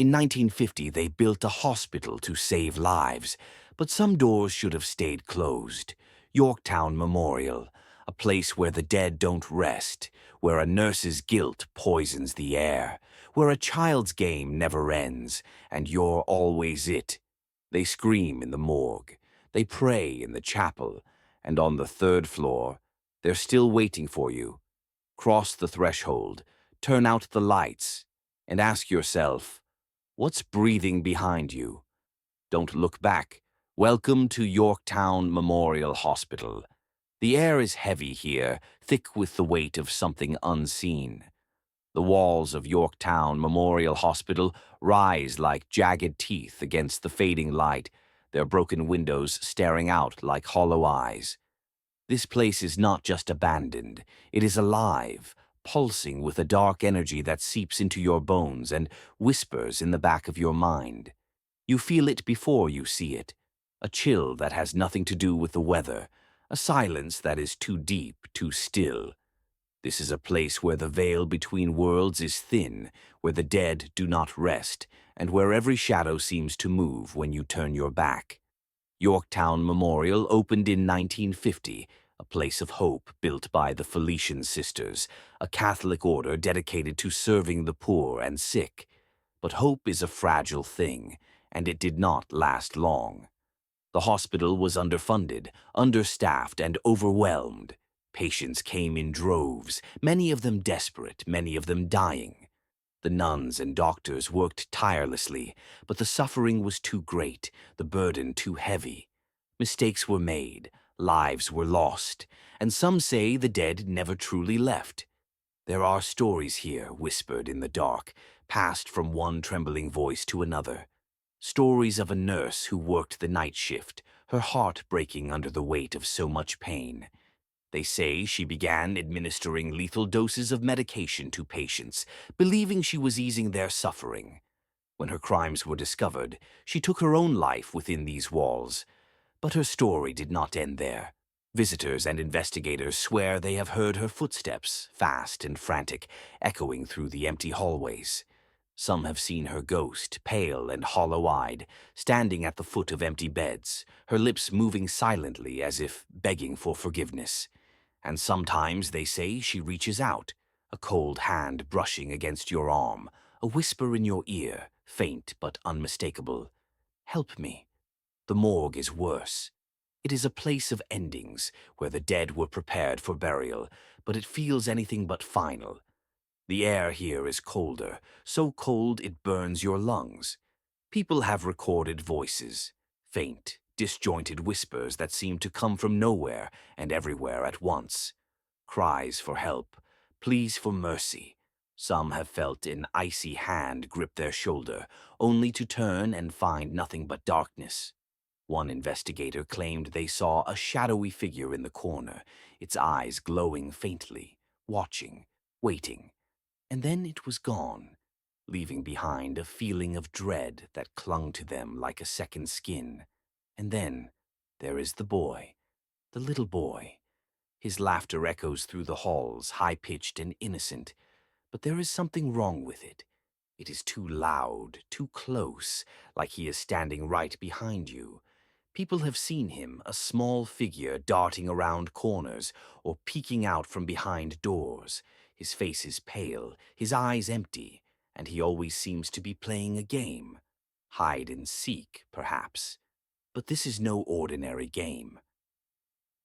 In 1950, they built a hospital to save lives, but some doors should have stayed closed. Yorktown Memorial, a place where the dead don't rest, where a nurse's guilt poisons the air, where a child's game never ends, and you're always it. They scream in the morgue, they pray in the chapel, and on the third floor, they're still waiting for you. Cross the threshold, turn out the lights, and ask yourself, what's breathing behind you? Don't look back. Welcome to Yorktown Memorial Hospital. The air is heavy here, thick with the weight of something unseen. The walls of Yorktown Memorial Hospital rise like jagged teeth against the fading light, their broken windows staring out like hollow eyes. This place is not just abandoned, it is alive, pulsing with a dark energy that seeps into your bones and whispers in the back of your mind. You feel it before you see it, a chill that has nothing to do with the weather, a silence that is too deep, too still. This is a place where the veil between worlds is thin, where the dead do not rest, and where every shadow seems to move when you turn your back. Yorktown Memorial opened in 1950, a place of hope built by the Felician Sisters, a Catholic order dedicated to serving the poor and sick. But hope is a fragile thing, and it did not last long. The hospital was underfunded, understaffed, and overwhelmed. Patients came in droves, many of them desperate, many of them dying. The nuns and doctors worked tirelessly, but the suffering was too great, the burden too heavy. Mistakes were made, lives were lost, and some say the dead never truly left. There are stories here, whispered in the dark, passed from one trembling voice to another. Stories of a nurse who worked the night shift, her heart breaking under the weight of so much pain. They say she began administering lethal doses of medication to patients, believing she was easing their suffering. When her crimes were discovered, she took her own life within these walls. But her story did not end there. Visitors and investigators swear they have heard her footsteps, fast and frantic, echoing through the empty hallways. Some have seen her ghost, pale and hollow-eyed, standing at the foot of empty beds, her lips moving silently as if begging for forgiveness. And sometimes, they say, she reaches out, a cold hand brushing against your arm, a whisper in your ear, faint but unmistakable. Help me. The morgue is worse. It is a place of endings, where the dead were prepared for burial, but it feels anything but final. The air here is colder, so cold it burns your lungs. People have recorded voices, faint, disjointed whispers that seem to come from nowhere and everywhere at once. Cries for help, pleas for mercy. Some have felt an icy hand grip their shoulder, only to turn and find nothing but darkness. One investigator claimed they saw a shadowy figure in the corner, its eyes glowing faintly, watching, waiting. And then it was gone, leaving behind a feeling of dread that clung to them like a second skin. And then there is the boy, the little boy. His laughter echoes through the halls, high-pitched and innocent, but there is something wrong with it. It is too loud, too close, like he is standing right behind you. People have seen him, a small figure darting around corners or peeking out from behind doors. His face is pale, his eyes empty, and he always seems to be playing a game. Hide and seek, perhaps. But this is no ordinary game.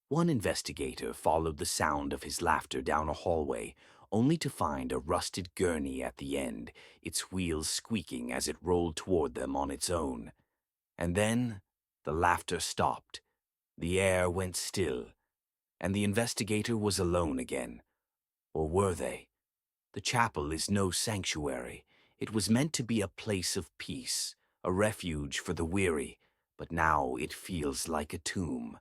One investigator followed the sound of his laughter down a hallway, only to find a rusted gurney at the end, its wheels squeaking as it rolled toward them on its own. And then the laughter stopped. The air went still, and the investigator was alone again. Or were they? The chapel is no sanctuary. It was meant to be a place of peace, a refuge for the weary, but now it feels like a tomb.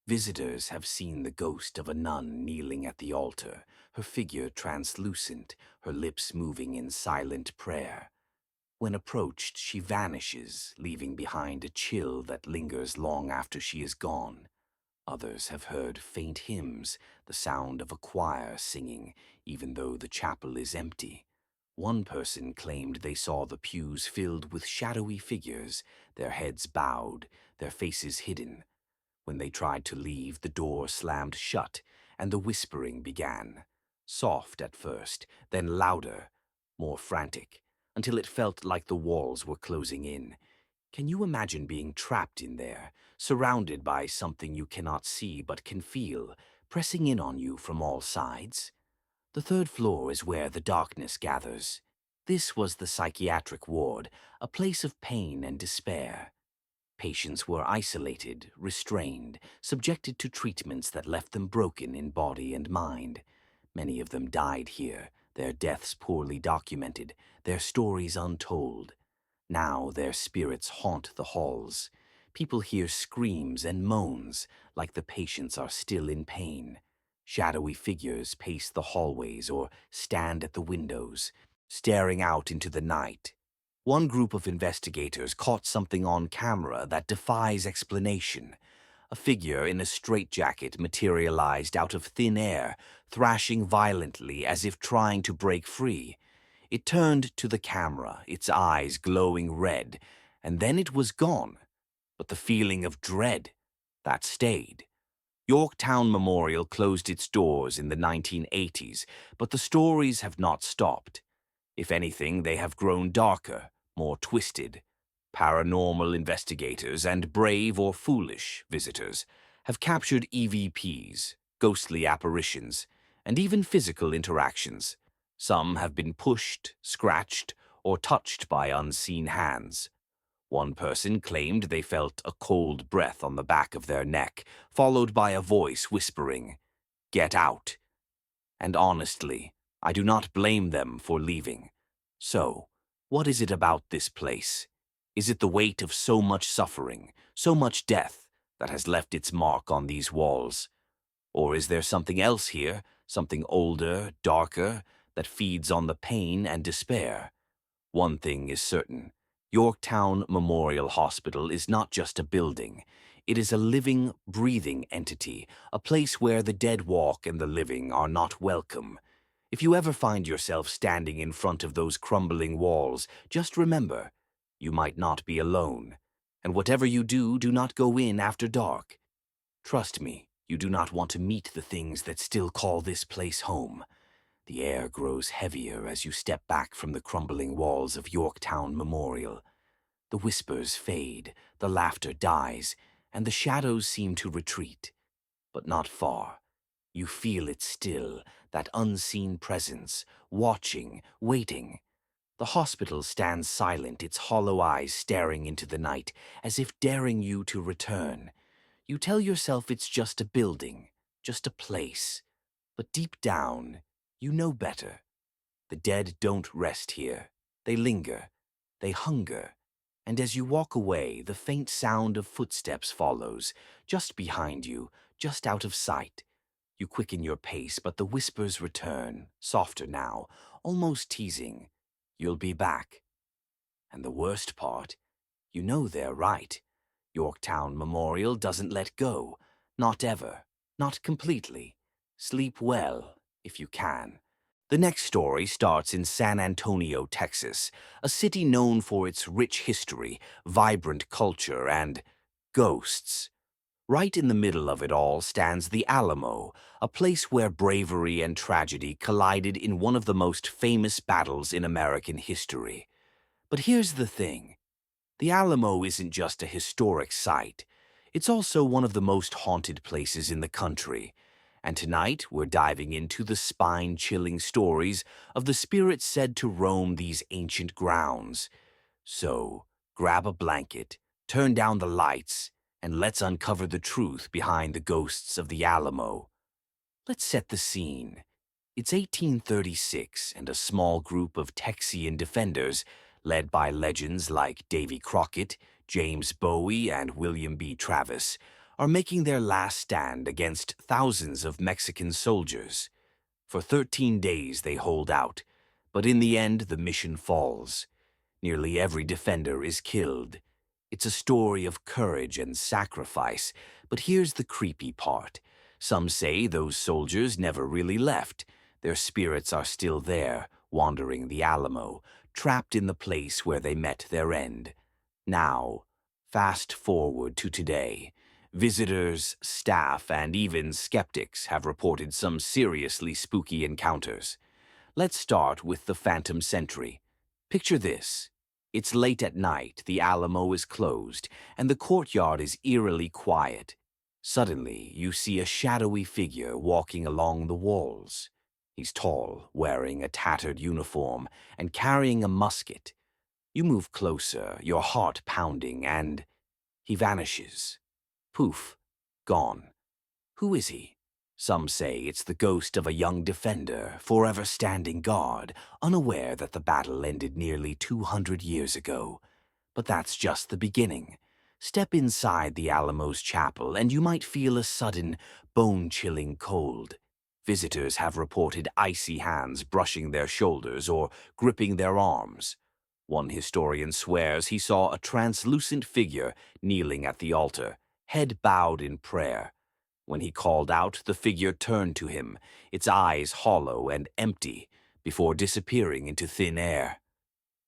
Visitors have seen the ghost of a nun kneeling at the altar, her figure translucent, her lips moving in silent prayer. When approached, she vanishes, leaving behind a chill that lingers long after she is gone. Others have heard faint hymns, the sound of a choir singing, even though the chapel is empty. One person claimed they saw the pews filled with shadowy figures, their heads bowed, their faces hidden. When they tried to leave, the door slammed shut, and the whispering began. Soft at first, then louder, more frantic, until it felt like the walls were closing in. Can you imagine being trapped in there, surrounded by something you cannot see but can feel, pressing in on you from all sides? The third floor is where the darkness gathers. This was the psychiatric ward, a place of pain and despair. Patients were isolated, restrained, subjected to treatments that left them broken in body and mind. Many of them died here, their deaths poorly documented, their stories untold. Now their spirits haunt the halls. People hear screams and moans, like the patients are still in pain. Shadowy figures pace the hallways or stand at the windows, staring out into the night. One group of investigators caught something on camera that defies explanation. A figure in a straitjacket materialized out of thin air, thrashing violently as if trying to break free. It turned to the camera, its eyes glowing red, and then it was gone. But the feeling of dread, that stayed. Yorktown Memorial closed its doors in the 1980s, but the stories have not stopped. If anything, they have grown darker, more twisted. Paranormal investigators and brave or foolish visitors have captured EVPs, ghostly apparitions, and even physical interactions. Some have been pushed, scratched, or touched by unseen hands. One person claimed they felt a cold breath on the back of their neck, followed by a voice whispering, "Get out." And honestly, I do not blame them for leaving. So, what is it about this place? Is it the weight of so much suffering, so much death, that has left its mark on these walls? Or is there something else here, something older, darker, that feeds on the pain and despair? One thing is certain. Yorktown Memorial Hospital is not just a building. It is a living, breathing entity, a place where the dead walk and the living are not welcome. If you ever find yourself standing in front of those crumbling walls, just remember, you might not be alone. And whatever you do, do not go in after dark. Trust me, you do not want to meet the things that still call this place home. The air grows heavier as you step back from the crumbling walls of Yorktown Memorial. The whispers fade, the laughter dies, and the shadows seem to retreat. But not far. You feel it still, that unseen presence, watching, waiting. The hospital stands silent, its hollow eyes staring into the night, as if daring you to return. You tell yourself it's just a building, just a place. But deep down, you know better. The dead don't rest here. They linger. They hunger. And as you walk away, the faint sound of footsteps follows, just behind you, just out of sight. You quicken your pace, but the whispers return, softer now, almost teasing. You'll be back. And the worst part, you know they're right. Yorktown Memorial doesn't let go. Not ever. Not completely. Sleep well, if you can. The next story starts in San Antonio, Texas, a city known for its rich history, vibrant culture, and ghosts. Right in the middle of it all stands the Alamo, a place where bravery and tragedy collided in one of the most famous battles in American history. But here's the thing. The Alamo isn't just a historic site. It's also one of the most haunted places in the country. And tonight, we're diving into the spine-chilling stories of the spirits said to roam these ancient grounds. So, grab a blanket, turn down the lights, and let's uncover the truth behind the ghosts of the Alamo. Let's set the scene. It's 1836, and a small group of Texian defenders, led by legends like Davy Crockett, James Bowie, and William B. Travis, are making their last stand against thousands of Mexican soldiers. For 13 days they hold out, but in the end the mission falls. Nearly every defender is killed. It's a story of courage and sacrifice, but here's the creepy part. Some say those soldiers never really left. Their spirits are still there, wandering the Alamo, trapped in the place where they met their end. Now, fast forward to today. Visitors, staff, and even skeptics have reported some seriously spooky encounters. Let's start with the Phantom Sentry. Picture this. It's late at night, the Alamo is closed, and the courtyard is eerily quiet. Suddenly, you see a shadowy figure walking along the walls. He's tall, wearing a tattered uniform, and carrying a musket. You move closer, your heart pounding, and he vanishes. Poof, gone. Who is he? Some say it's the ghost of a young defender, forever standing guard, unaware that the battle ended nearly 200 years ago. But that's just the beginning. Step inside the Alamo's chapel and you might feel a sudden, bone-chilling cold. Visitors have reported icy hands brushing their shoulders or gripping their arms. One historian swears he saw a translucent figure kneeling at the altar, head bowed in prayer. When he called out, the figure turned to him, its eyes hollow and empty, before disappearing into thin air.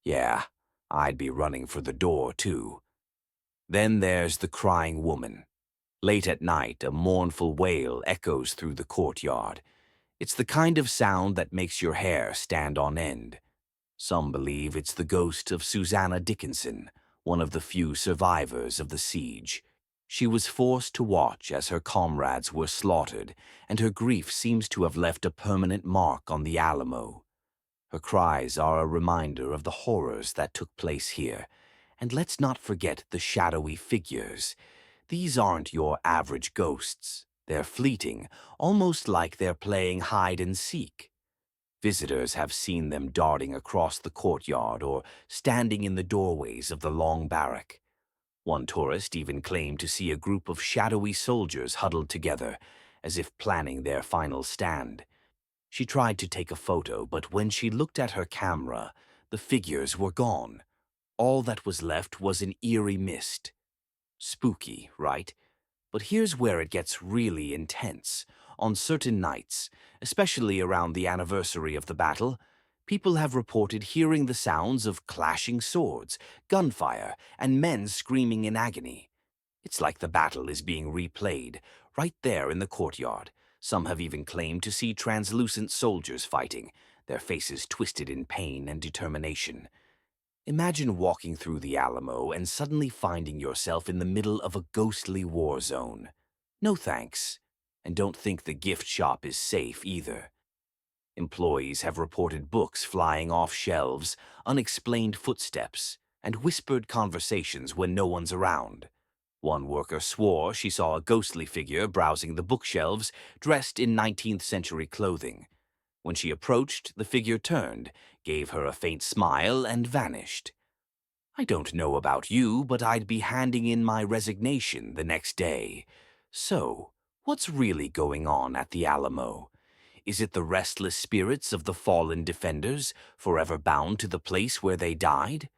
Yeah, I'd be running for the door, too. Then there's the crying woman. Late at night, a mournful wail echoes through the courtyard. It's the kind of sound that makes your hair stand on end. Some believe it's the ghost of Susanna Dickinson, one of the few survivors of the siege. She was forced to watch as her comrades were slaughtered, and her grief seems to have left a permanent mark on the Alamo. Her cries are a reminder of the horrors that took place here. And let's not forget the shadowy figures. These aren't your average ghosts. They're fleeting, almost like they're playing hide and seek. Visitors have seen them darting across the courtyard or standing in the doorways of the long barrack. One tourist even claimed to see a group of shadowy soldiers huddled together, as if planning their final stand. She tried to take a photo, but when she looked at her camera, the figures were gone. All that was left was an eerie mist. Spooky, right? But here's where it gets really intense. On certain nights, especially around the anniversary of the battle, people have reported hearing the sounds of clashing swords, gunfire, and men screaming in agony. It's like the battle is being replayed, right there in the courtyard. Some have even claimed to see translucent soldiers fighting, their faces twisted in pain and determination. Imagine walking through the Alamo and suddenly finding yourself in the middle of a ghostly war zone. No thanks. And don't think the gift shop is safe either. Employees have reported books flying off shelves, unexplained footsteps, and whispered conversations when no one's around. One worker swore she saw a ghostly figure browsing the bookshelves, dressed in 19th century clothing. When she approached, the figure turned, gave her a faint smile, and vanished. I don't know about you, but I'd be handing in my resignation the next day. So, what's really going on at the Alamo? Is it the restless spirits of the fallen defenders, forever bound to the place where they died?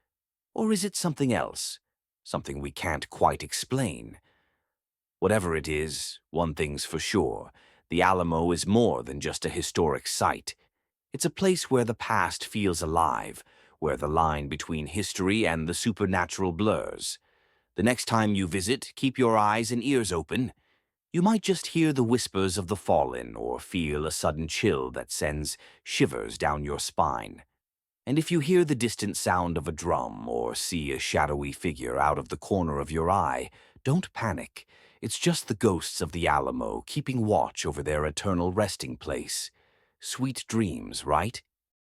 Or is it something else? Something we can't quite explain? Whatever it is, one thing's for sure. The Alamo is more than just a historic site. It's a place where the past feels alive, where the line between history and the supernatural blurs. The next time you visit, keep your eyes and ears open. You might just hear the whispers of the fallen or feel a sudden chill that sends shivers down your spine. And if you hear the distant sound of a drum or see a shadowy figure out of the corner of your eye, don't panic. It's just the ghosts of the Alamo keeping watch over their eternal resting place. Sweet dreams, right?